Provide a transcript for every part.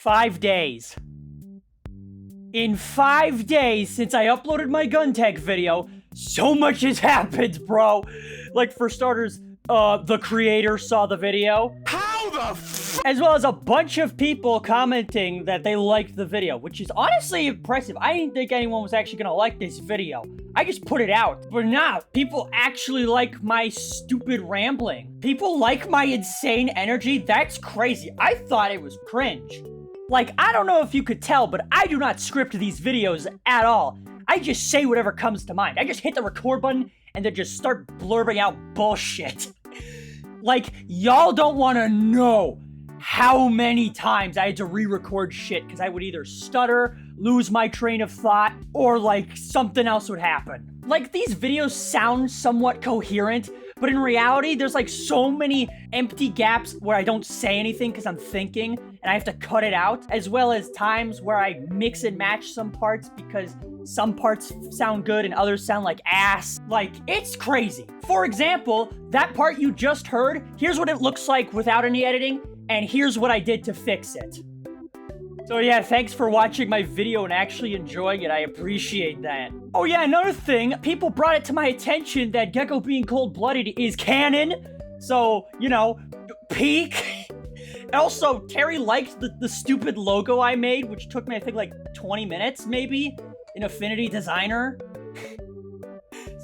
5 days. In 5 days since I uploaded my Guntech video, so much has happened, bro. Like, for starters, the creator saw the video. How the f- As well as a bunch of people commenting that they liked the video, which is honestly impressive. I didn't think anyone was actually gonna like this video. I just put it out. But nah, people actually like my stupid rambling. People like my insane energy. That's crazy. I thought it was cringe. Like, I don't know if you could tell, but I do not script these videos at all. I just say whatever comes to mind. I just hit the record button and then just start blurbing out bullshit. Like, y'all don't want to know how many times I had to re-record shit because I would either stutter, lose my train of thought, or like something else would happen. Like, these videos sound somewhat coherent, but in reality, there's like so many empty gaps where I don't say anything because I'm thinking and I have to cut it out, as well as times where I mix and match some parts because some parts sound good and others sound like ass. Like, it's crazy. For example, that part you just heard, here's what it looks like without any editing, and here's what I did to fix it. So yeah, thanks for watching my video and actually enjoying it. I appreciate that. Oh yeah, another thing, people brought it to my attention that Gecko being cold-blooded is canon. So, you know, peak. Also, Terry liked the stupid logo I made, which took me, I think, like 20 minutes, maybe, in Affinity Designer.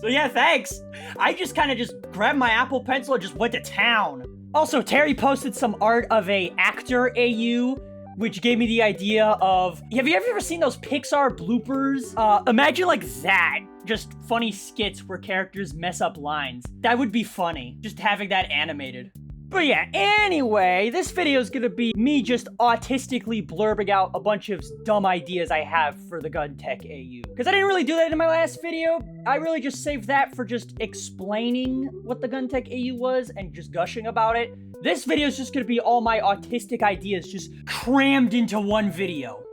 So yeah, thanks. I just kind of just grabbed my Apple Pencil and just went to town. Also, Terry posted some art of a actor AU, which gave me the idea of, have you ever seen those Pixar bloopers? Imagine like that, just funny skits where characters mess up lines. That would be funny, just having that animated. But yeah, anyway, this video is gonna be me just autistically blurbing out a bunch of dumb ideas I have for the Gunntech AU. Because I didn't really do that in my last video. I really just saved that for just explaining what the Gunntech AU was and just gushing about it. This video is just gonna be all my autistic ideas just crammed into one video.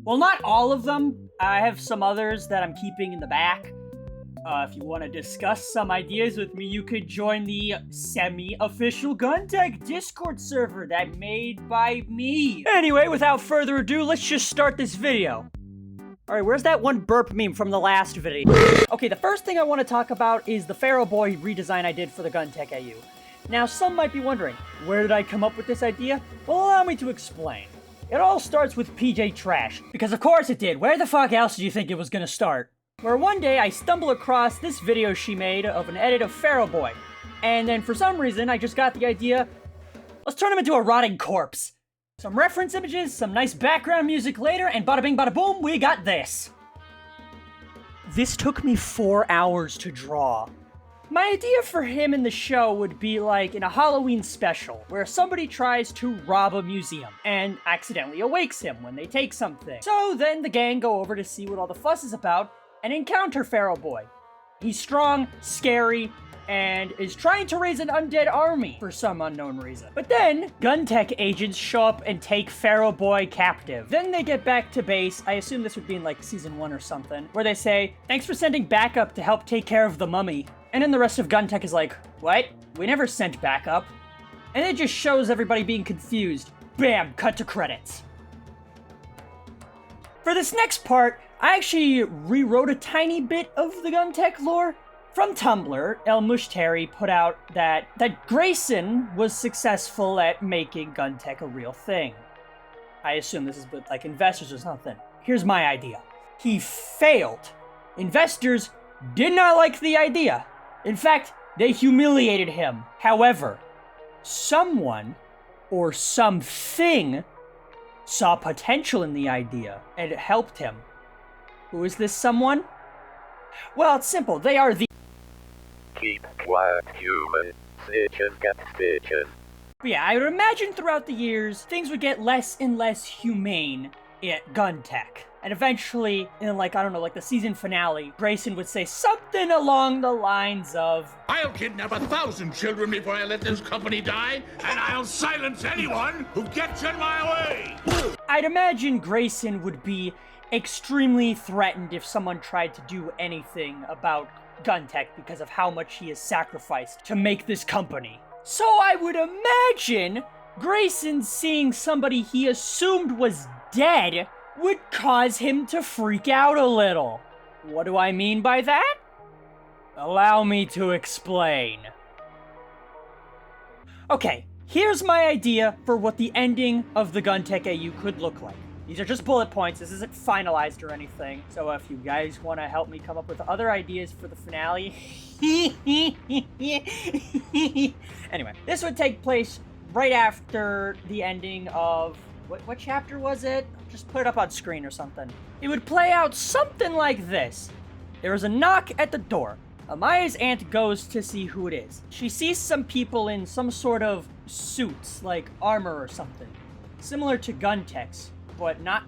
Well, not all of them. I have some others that I'm keeping in the back. If you want to discuss some ideas with me, you could join the semi-official Guntech Discord server that made by me. Anyway, without further ado, let's just start this video. Alright, where's that one burp meme from the last video? Okay, the first thing I want to talk about is the Pharaoh boy redesign I did for the Gunntech AU. Now, some might be wondering, where did I come up with this idea? Well, allow me to explain. It all starts with PJ Trash, because of course it did. Where the fuck else did you think it was gonna start? Where one day I stumble across this video she made of an edit of Pharaoh boy, and then for some reason I just got the idea, let's turn him into a rotting corpse. Some reference images, some nice background music later, and bada bing bada boom, we got this. This took me 4 hours to draw. My idea for him in the show would be like in a Halloween special, where somebody tries to rob a museum and accidentally awakes him when they take something. So then the gang go over to see what all the fuss is about and encounter Pharaoh boy. He's strong, scary, and is trying to raise an undead army for some unknown reason. But then, Guntech agents show up and take Pharaoh boy captive. Then they get back to base, I assume this would be in like season 1 or something, where they say, thanks for sending backup to help take care of the mummy. And then the rest of Guntech is like, what? We never sent backup. And it just shows everybody being confused. Bam, cut to credits. For this next part, I actually rewrote a tiny bit of the Guntech lore. From Tumblr, El Mushtari put out that Grayson was successful at making Guntech a real thing. I assume this is with like investors or something. Here's my idea. He failed. Investors did not like the idea. In fact, they humiliated him. However, someone or something saw potential in the idea and it helped him. Who is this someone? Well, it's simple. They are the... Keep quiet, human. Stitches get stitches. But yeah, I would imagine throughout the years, things would get less and less humane at Guntech. And eventually, in like, I don't know, like the season finale, Grayson would say something along the lines of, I'll kidnap 1,000 children before I let this company die, and I'll silence anyone who gets in my way! I'd imagine Grayson would be extremely threatened if someone tried to do anything about Guntech because of how much he has sacrificed to make this company. So I would imagine Grayson seeing somebody he assumed was dead would cause him to freak out a little. What do I mean by that? Allow me to explain. Okay, here's my idea for what the ending of the Gunntech AU could look like. These are just bullet points, this isn't finalized or anything, so if you guys want to help me come up with other ideas for the finale... Anyway, this would take place right after the ending of... What chapter was it? Just put it up on screen or something. It would play out something like this. There is a knock at the door. Amaya's aunt goes to see who it is. She sees some people in some sort of suits, like armor or something. Similar to Guntech's, but not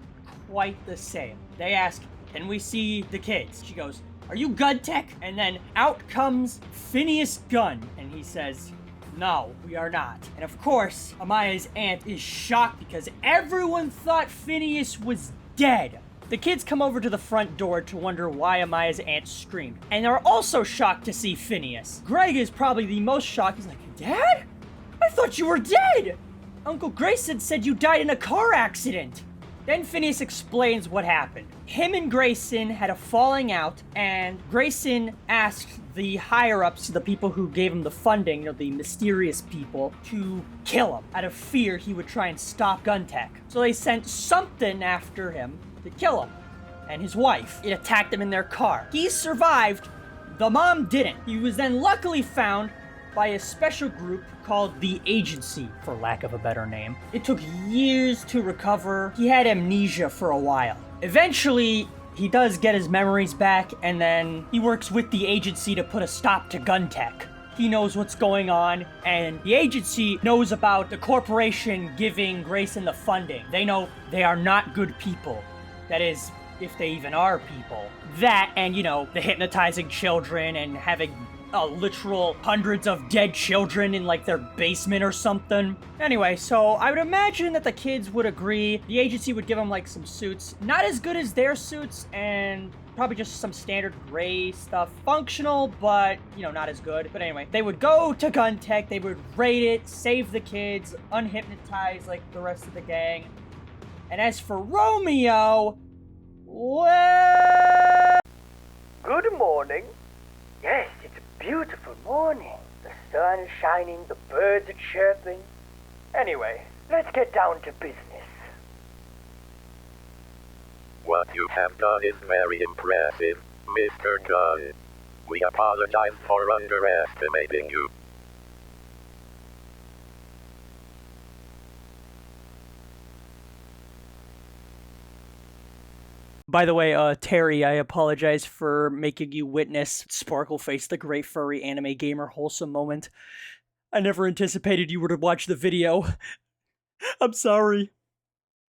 quite the same. They ask, can we see the kids? She goes, are you Guntech? And then out comes Phineas Gunn, and he says, no, we are not. And of course, Amaya's aunt is shocked because everyone thought Phineas was dead. The kids come over to the front door to wonder why Amaya's aunt screamed, and they're also shocked to see Phineas. Greg is probably the most shocked. He's like, Dad? I thought you were dead! Uncle Grayson said you died in a car accident. Then Phineas explains what happened. Him and Grayson had a falling out, and Grayson asked the higher-ups, the people who gave him the funding, the mysterious people, to kill him. Out of fear, he would try and stop Guntech. So they sent something after him to kill him and his wife. It attacked them in their car. He survived. The mom didn't. He was then luckily found by a special group called the Agency, for lack of a better name. It took years to recover. He had amnesia for a while. Eventually, he does get his memories back, and then he works with the Agency to put a stop to Guntech. He knows what's going on, and the Agency knows about the corporation giving Grayson the funding. They know they are not good people. That is, if they even are people. That, and the hypnotizing children and having literal hundreds of dead children in like their basement or something. Anyway, so I would imagine that the kids would agree. The Agency would give them like some suits. Not as good as their suits, and probably just some standard gray stuff. Functional, but, not as good. But anyway, they would go to Guntech, they would raid it, save the kids, unhypnotize like the rest of the gang. And as for Romeo, well... Good morning. Yes, it's a beautiful morning. The sun is shining, the birds are chirping. Anyway, let's get down to business. What you have done is very impressive, Mr. Gunn. We apologize for underestimating you. By the way, Terry, I apologize for making you witness Sparkleface, the great furry anime gamer wholesome moment. I never anticipated you were to watch the video. I'm sorry.